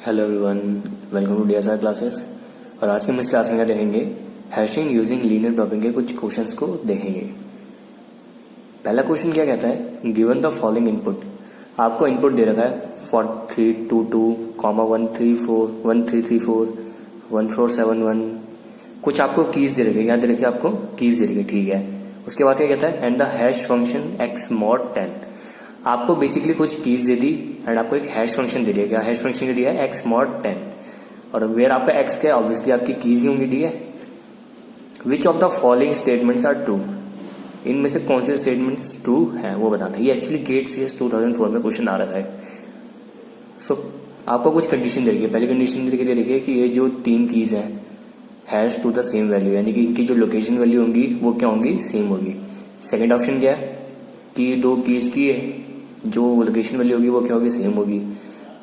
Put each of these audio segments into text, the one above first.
Hello everyone, welcome to DSR classes. और आज के हम इस क्लास में क्या देखेंगे, हैशिंग यूजिंग लीनियर प्रोग्रामिंग के कुछ क्वेश्चंस को देखेंगे। पहला क्वेश्चन क्या कहता है, गिवन द फॉलोइंग इनपुट। आपको इनपुट दे रखा है 4322, 134 1334 1471। कुछ आपको कीज दे रखी है, क्या दे रखी है आपको, कीज दे रखी है, ठीक है। उसके बाद क्या कहता है, and the hash function x mod 10। आपको बेसिकली कुछ कीज दे दी एंड आपको एक हैश फंक्शन दे दिया। क्या हैश फंक्शन दे दिया है, एक्स मॉड 10। और वेयर आपका एक्स क्या, ऑब्वियसली आपकी कीज ही होंगी, ठीक है। Which of the following statements are true. इनमें से कौन से स्टेटमेंट्स ट्रू है वो बताना। ये एक्चुअली गेट CS 2004 में क्वेश्चन आ रहा है। सो आपको कुछ कंडीशन दे रही है। पहली कंडीशन दे रखी है कि ये जो तीन कीज है hash to the same value, यानी कि इनकी जो लोकेशन वैल्यू होंगी वो क्या होंगी, सेम होगी। सेकेंड ऑप्शन क्या है कि दो कीज की जो लोकेशन वैल्यू होगी वो क्या होगी, सेम होगी।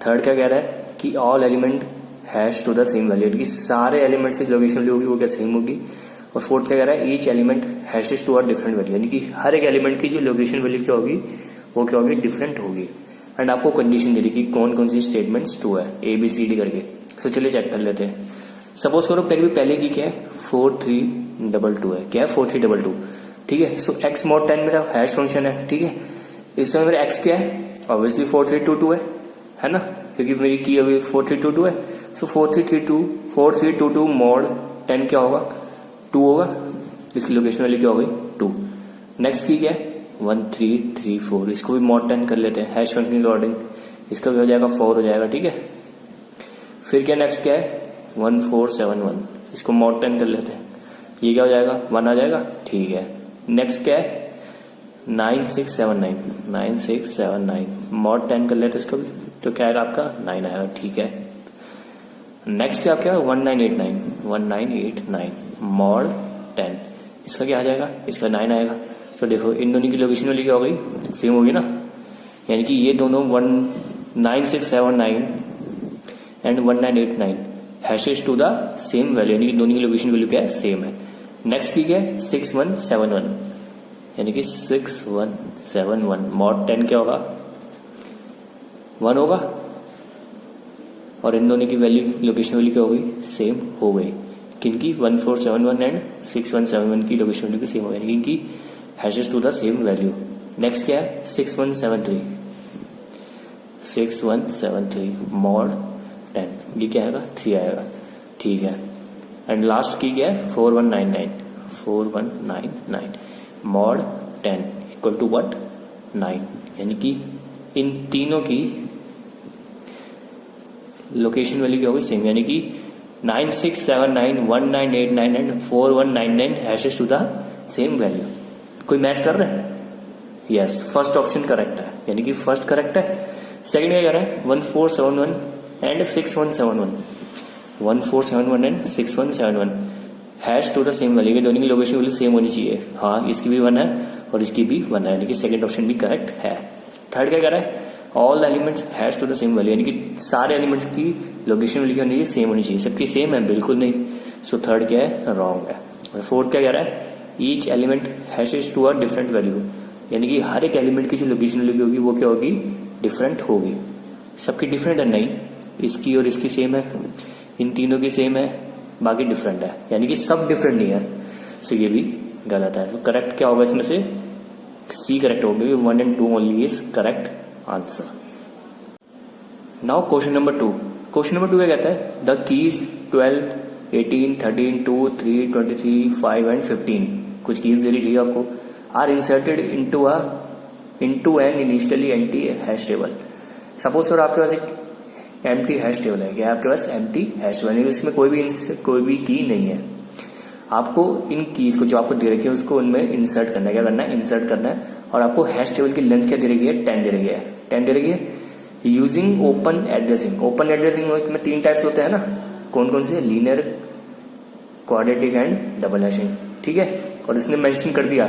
थर्ड क्या कह रहा है कि all element hash to the same value, यानी कि सारे एलिमेंट्स की लोकेशन वैल्यू होगी वो क्या, सेम होगी। और फोर्थ क्या कह रहा है, each element hashes to a different value, यानी कि हर एक एलिमेंट की जो लोकेशन वैल्यू क्या होगी वो क्या होगी, डिफरेंट होगी। एंड आपको कंडीशन दे रही कि कौन कौन सी स्टेटमेंट्स ट्रू है, ABCD करके। सो चलिए चेक कर लेते हैं। सपोज करो पहले की क्या है, 4322 है। क्या है, 4322, ठीक है। सो एक्स मॉड 10 मेरा हैश फंक्शन है, ठीक है। इस समय मेरा एक्स क्या है, ऑब्वियसली 4322 है ना, क्योंकि मेरी की अभी 4322 है। सो 4322 मॉड 10 क्या होगा, 2 होगा। इसकी लोकेशन वाली क्या होगी, 2। नेक्स्ट की क्या है, 1334। इसको भी मॉड 10 कर लेते हैं हैश फंक्शन के अकॉर्डिंग। इसका भी हो जाएगा 4 हो जाएगा, ठीक है। फिर क्या नेक्स्ट क्या है, 1471। इसको मॉड 10 कर लेते हैं। ये क्या हो जाएगा, 1 आ जाएगा, ठीक है। नेक्स्ट क्या है, 9679 मॉड 10 कर लेते इसको भी, तो क्या आएगा आपका 9 आएगा, ठीक है। नेक्स्ट क्या क्या, 1989 मॉड 10। इसका क्या आ जाएगा, इसका 9 आएगा। तो देखो इन दोनों की लोकेशन वाली क्या हो गई, सेम होगी ना, यानी कि ये दोनों 9679 and 1989 hashes to the same value, यानी कि दोनों की लोकेशन वैल्यू क्या है, सेम है। नेक्स्ट की क्या है, 6171, यानी कि 6171 मॉड 10 क्या होगा, 1 होगा। और इन दोनों की वैल्यू लोकेशन वैल्यू क्या हो गई, सेम हो गई। किनकी, 1471 एंड 6171 की लोकेशन वैल्यू की सेम हो गई, यानी कि इनकी hashes to the same value. Next क्या है, 6173 मॉड 10, ये क्या आएगा, 3 आएगा, ठीक है। एंड लास्ट की क्या है, 4199 मॉड 10 इक्वल टू व्हाट, 9, यानी कि इन तीनों की लोकेशन वैल्यू क्या होगी, सेम, यानी कि 9679 1989 and 4199 hashes to the same value. कोई मैच कर रहा है, यस, फर्स्ट ऑप्शन करेक्ट है, यानी कि फर्स्ट करेक्ट है। सेकंड क्या कर रहा है, 1471 and 6171 and 6171 hash to the same value, दोनों की लोकेशन वैल्यू सेम होनी चाहिए। हाँ, इसकी भी 1 है और इसकी भी 1 है, यानी कि सेकंड ऑप्शन भी करेक्ट है। थर्ड क्या कह रहा है, all elements hash to the same value, यानी कि सारे एलिमेंट्स की लोकेशन वैल्यू क्या होनी चाहिए, सेम होनी चाहिए। सबकी सेम है, बिल्कुल नहीं। सो थर्ड क्या है, रॉन्ग है। और फोर्थ क्या कह रहा है, each element hashes to a different value, यानी कि हर एक एलिमेंट की जो लोकेशन वैल्यू होगी वो क्या होगी, डिफरेंट होगी। सबकी डिफरेंट है, नहीं, इसकी और इसकी सेम है, इन तीनों की सेम है, बाकी डिफरेंट है, यानी कि सब डिफरेंट नहीं है। सो ये भी गलत है। तो करेक्ट क्या होगा इसमें से, C करेक्ट होगा, 1 and 2 only is correct answer. Now question number 2। Question number 2 क्या कहता है, द कीज 12 18 13 2 3 23 5 एंड 15, कुछ कीज दे रही थी आपको, are inserted into an initially empty hash table. Suppose करो आपके पास एक एम्प्टी हैश टेबल है, क्या आपके पास एम्प्टी हैश टेबल है, उसमें कोई भी की नहीं है। आपको इन कीज को जो आपको दे रखी है उसको उनमें इंसर्ट करना है। क्या करना है, इंसर्ट करना है। और आपको हैश टेबल की लेंथ क्या दे रखी है, 10 दे रखी है, 10 दे रखी है। Using open addressing. Open addressing में 3 टाइप्स होते हैं ना, कौन कौन से, linear, quadratic and double hashing, ठीक है। और इसने मेंशन कर दिया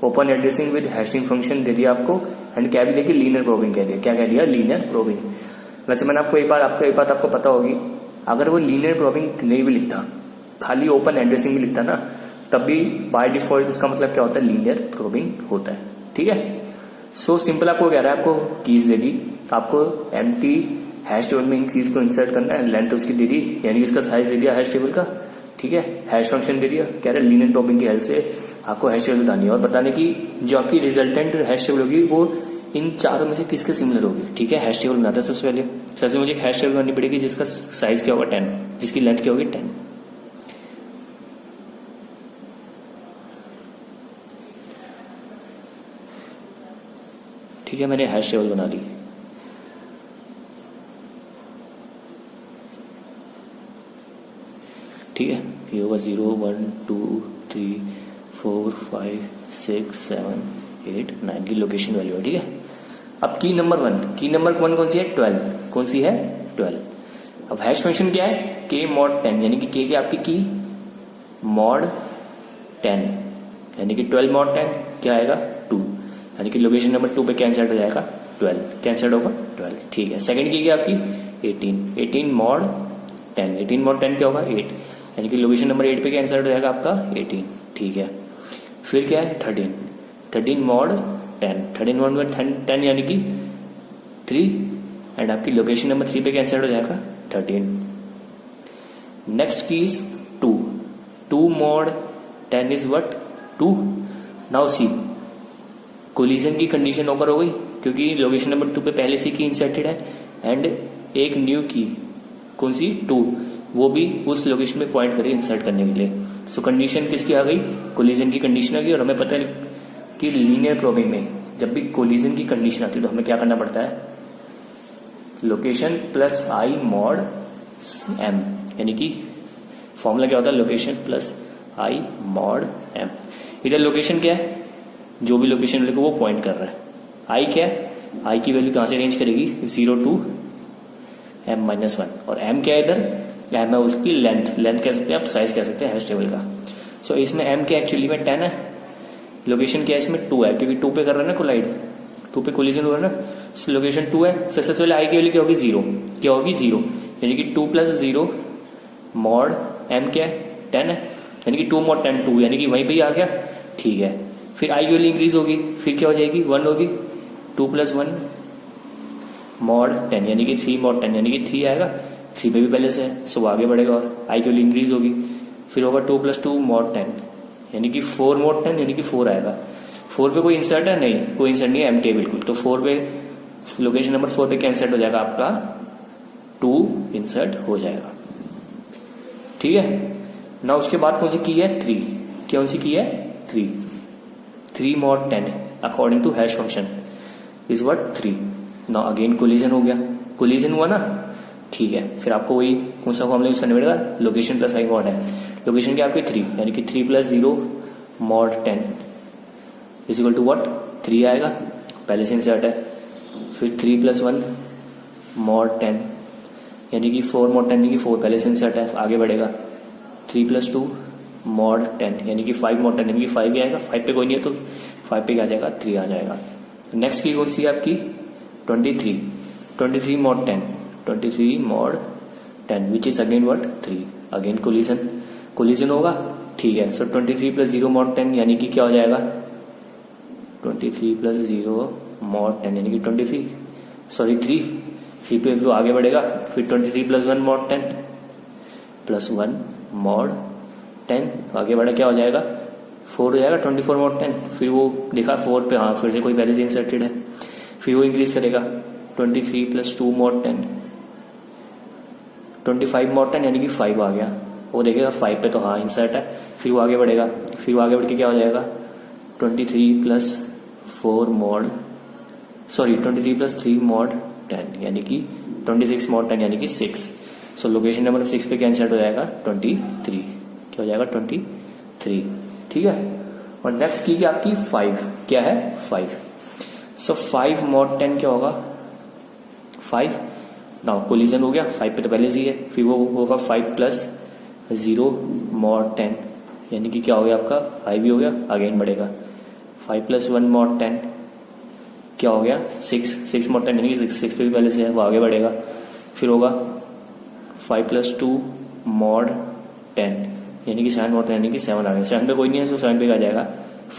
open addressing with hashing function दे दिया आपको, एंड क्या भी देखिए, लीनियर प्रोबिंग कह दिया। क्या कह दिया, लीनियर प्रोबिंग। वैसे मैंने आपको एक बात आपको पता होगी, अगर वो लीनियर प्रोबिंग नहीं भी लिखता, खाली ओपन एड्रेसिंग भी लिखता ना, तब भी बाय डिफॉल्ट उसका मतलब क्या होता है, लीनियर प्रोबिंग होता है, ठीक है। सो सिंपल आपको कह रहा है, आपको कीज दे दी, आपको एम्प्टी हैश टेबल में इन चीज को इंसर्ट करना है, लेंथ उसकी दे दी, यानी कि इसका साइज दे दिया हैश टेबल का, ठीक है, हैश फंक्शन दे दिया, कह रहे लीनियर प्रॉबिंग की हेल्प से आपको हैश टेबल बतानी है और बताने की जो आपकी रिजल्टेंट हैश टेबल होगी वो इन चारों में से किसके सिमिलर होगी, ठीक है। हैश टेबल बनाते हैं सबसे पहले मुझे एक हैश टेबल बनानी पड़ेगी जिसका साइज क्या होगा 10, जिसकी लेंथ क्या होगी 10। ठीक है, मैंने हैश टेबल बना ली। ठीक है, ये होगा 0 1 2 3 4 5 6 7 8 9 की लोकेशन वैल्यू है, ठीक है। अब की नंबर 1 कौन सी है 12, कौन सी है 12। अब हैश फंक्शन क्या है k mod 10, यानी कि k की आपकी की mod 10, यानी कि 12 mod 10 क्या आएगा 2, यानी कि लोकेशन नंबर 2 पे कैंसिल हो जाएगा 12, कैंसिल होगा 12, ठीक है। सेकंड की क्या आपकी 18 mod 10, 18 mod 10 क्या होगा 8, यानी कि लोकेशन नंबर 8 पे कैंसिल हो जाएगा आपका 18, ठीक है। फिर क्या है 13 mod 10, 13 mod 10 यानी कि 3 एंड आपकी लोकेशन नंबर 3 पे कैंसिल हो जाएगा 13। नेक्स्ट की is 2 mod 10 is what 2। Now see collision की कंडीशन ओवर हो गई क्योंकि लोकेशन नंबर 2 पे पहले से की इंसर्टेड है एंड एक न्यू की कौन सी 2, वो भी उस लोकेशन में पॉइंट करें इंसर्ट करने के लिए। सो कंडीशन किसकी आ गई कोलिजन की कंडीशन आ गई। और हमें पता है कि लीनियर प्रोबिंग में जब भी कोलिजन की कंडीशन आती है तो हमें क्या करना पड़ता है लोकेशन प्लस आई मॉड एम, यानी कि फॉर्मूला क्या होता है लोकेशन प्लस आई मॉड एम। इधर लोकेशन क्या है जो भी लोकेशन लिखो वो पॉइंट कर रहा है, आई क्या है आई की वैल्यू कहां से रेंज करेगी 0 to m-1 और m क्या है इधर m है उसकी लेंथ कह सकते हैं आप, साइज कह सकते हैं हैश टेबल का। सो इसमें m क्या एक्चुअली में 10 है, लोकेशन क्या है इसमें 2 है क्योंकि 2 पे कर रहा है ना कोलाइड, 2 पे कोलिजन हो रहा है ना। सो लोकेशन 2 है, सबसे पहले आई की वैल्यू क्या होगी 0, क्या होगी 0, यानी कि 2 + 0 मॉड m क्या है 10 है, यानी कि 2 mod 10 2, यानी कि वहीं पे ही आ गया, ठीक है। फिर आई की वैल्यू इंक्रीज होगी, फिर क्या हो जाएगी 1 होगी, 2 + 1 मॉड 10 यानी कि 3 mod 10 यानी कि 3 आएगा, 3 पे भी पहले से है सो आगे बढ़ेगा और आई की वैल्यू इंक्रीज होगी। फिर होगा 2 + 2 mod 10 यानी कि 4 mod 10 यानी कि 4 आएगा। 4 पे कोई इंसर्ट है नहीं, कोई इंसर्ट नहीं है, एम्प्टी है बिल्कुल। तो 4 पे लोकेशन नंबर 4 पे क्या इंसर्ट हो जाएगा आपका 2 इंसर्ट हो जाएगा, ठीक है ना। उसके बाद कौन सी की है 3, कौन सी की है 3 mod 10 according to hash function is what 3। Now again collision हो गया, कोलिजन हुआ ना, ठीक है। फिर आपको वही कौन सा फॉर्मूला यूज करना पड़ेगा लोकेशन प्लस आई मॉड है, लोकेशन क्या आपकी 3 यानी कि 3 + 0 mod 10 is equal to what 3 आएगा, पहले से इंसर्ट है। फिर 3 + 1 mod 10 यानी कि 4 mod 10 यानी कि 4 पहले से इंसर्ट है, आगे बढ़ेगा। 3 + 2 mod 10 यानी कि 5 mod 10 यानी कि 5 ही आएगा, 5 पे कोई नहीं है तो 5 पे क्या आ जाएगा 3 आ जाएगा। नेक्स्ट की कौन सी है आपकी 23 mod 10 which is again what 3, again collision होगा, ठीक है। सो 23 + 0 mod 10 यानी कि क्या हो जाएगा 23 + 0 mod 10 यानी कि 3 पे वो आगे बढ़ेगा। फिर 23 + 1 mod 10 + 1 mod 10 आगे बढ़ा क्या हो जाएगा 4 हो जाएगा 24 mod 10। फिर वो देखा 4 पे हाँ फिर से कोई पहले से इंसर्टेड है, फिर वो इंक्रीज करेगा 23 + 2 mod 10 25 mod 10 यानी कि 5 आ गया, वो देखेगा 5 पे तो हाँ इंसर्ट है, फिर वो आगे बढ़ेगा। फिर वो आगे बढ़ के क्या हो जाएगा 23 + 3 mod 10 यानी कि 26 mod 10 यानी कि 6। सो लोकेशन नंबर 6 पे क्या इंसर्ट हो जाएगा 23, क्या हो जाएगा 23, ठीक है। और नेक्स्ट की आपकी 5 क्या है 5। सो 5 mod 10 क्या होगा 5, नाउ कोलिजन हो गया 5 पे तो पहले से ही है। फिर वो होगा 5 + 0 mod 10 यानी कि क्या हो गया आपका 5 ही हो गया, अगेन बढ़ेगा। 5 + 1 mod 10 क्या हो गया 6 mod 10 यानी कि 6 पे भी पहले से है, वो आगे बढ़ेगा। फिर होगा 5 + 2 mod 10 यानी कि 7 mod 10 यानी कि 7 आ गया, 7 पे कोई नहीं है तो 7 पे क्या आ जाएगा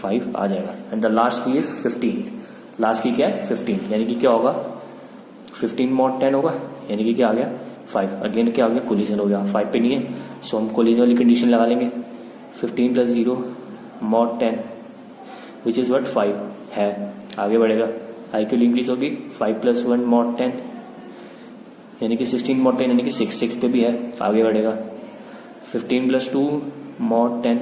5 आ जाएगा। एंड द लास्ट की इज 15, लास्ट की क्या है 15 यानी कि क्या होगा 15 mod 10 होगा, यानी कि क्या आ गया 5। अगेन क्या आ गया, कोलिजन हो गया, 5 पे नहीं है, सो हम कोलिजन वाली कंडीशन लगा लेंगे। 15 + 0 mod 10 विच इज़ व्हाट 5 है, आगे बढ़ेगा। आई की वैल्यू इंक्रीज होगी, 5 + 1 mod 10 यानी कि 16 mod 10 यानी कि 6 पे भी है, आगे बढ़ेगा। 15 + 2 mod 10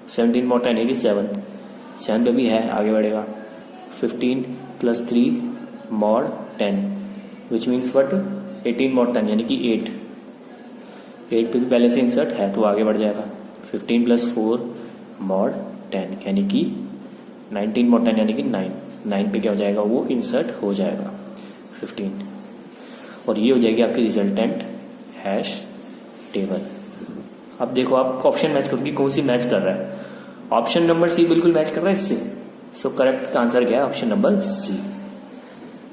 17 mod 10 यानी कि 7 पे भी है, आगे बढ़ेगा। 15 + 3 mod 10 which means what 18 mod 10 यानी कि 8 पे भी पहले से इंसर्ट है तो आगे बढ़ जाएगा। 15 + 4 mod 10 यानी कि 19 mod 10 यानी कि 9 पे क्या हो जाएगा, वो इंसर्ट हो जाएगा 15, और ये हो जाएगी आपकी रिजल्टेंट हैश टेबल। अब देखो आप ऑप्शन मैच करोगे, कौन सी मैच कर रहा है, ऑप्शन नंबर सी बिल्कुल मैच कर रहा है इससे, सो करेक्ट आंसर क्या है, ऑप्शन नंबर सी।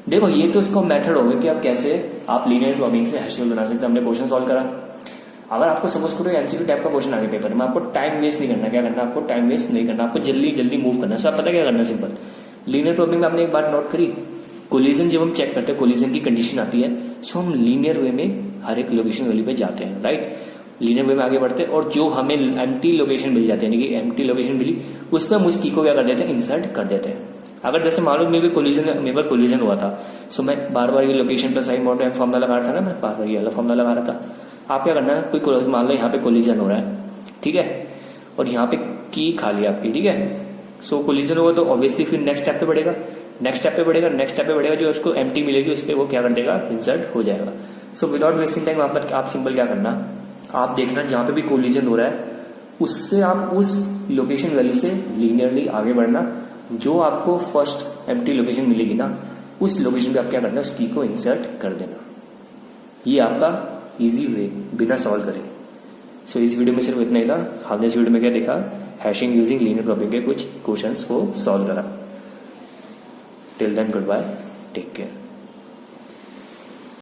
देखो ये तो इसका मेथड हो गया कि आप कैसे आप लीनियर प्रोग्रामिंग से हैश टेबल बना सकते हैं। हमने क्वेश्चन सॉल्व करा। अगर आपको सपोज करो एमसीक्यू टाइप का क्वेश्चन आ गया पेपर में, आपको टाइम वेस्ट नहीं करना। क्या करना, आपको टाइम वेस्ट नहीं करना, आपको जल्दी जल्दी मूव करना। सो आप पता क्या करना, सिंपल लीनियर प्रोग्रामिंग में आपने एक बात नोट करी, कोलिजन जब हम चेक करते हैं, कोलिजन की कंडीशन आती है, सो हम लीनियर वे में हर एक लोकेशन वैल्यू पे जाते हैं, राइट, लीनियर वे में आगे बढ़ते हैं, और जो हमें एम्प्टी लोकेशन मिल जाती है, यानी कि एम्प्टी लोकेशन मिली, उसमें हम उस की को क्या कर देते हैं, इंसर्ट कर देते हैं। अगर जैसे मान लो मेरे पर कोलिजन हुआ था, सो मैं बार बार ये लोकेशन पर सही मॉड फॉर्मूला लगा रहा था ना, मैं बार बार ये वाला फॉर्मूला लगा रहा था। आप क्या करना है, कोई मान लो यहाँ पे कोलिजन हो रहा है, ठीक है, और यहाँ पे की खाली आपकी, ठीक है, सो कोलिजन होगा तो ऑब्वियसली फिर नेक्स्ट स्टेप पे बढ़ेगा, नेक्स्ट स्टेप पे बढ़ेगा, नेक्स्ट स्टेप पे बढ़ेगा, जो उसको एम्प्टी मिलेगी उस पर वो क्या कर देगा, इंसर्ट हो जाएगा। सो विदाउट वेस्टिंग टाइम वहाँ पर आप सिंपल क्या करना, आप देखना जहाँ पे भी कोलिजन हो रहा है उससे आप उस लोकेशन वैल्यू से लीनियरली आगे बढ़ना, जो आपको फर्स्ट एम्प्टी लोकेशन मिलेगी ना, उस लोकेशन पे आप क्या करना है, उस की को इंसर्ट कर देना। ये आपका इजी वे बिना सॉल्व करे। सो इस वीडियो में सिर्फ इतना ही था। हमने इस वीडियो में क्या देखा, हैशिंग यूजिंग लीनियर प्रोग्रामिंग के कुछ क्वेश्चंस को सॉल्व करा। Till then goodbye, take care.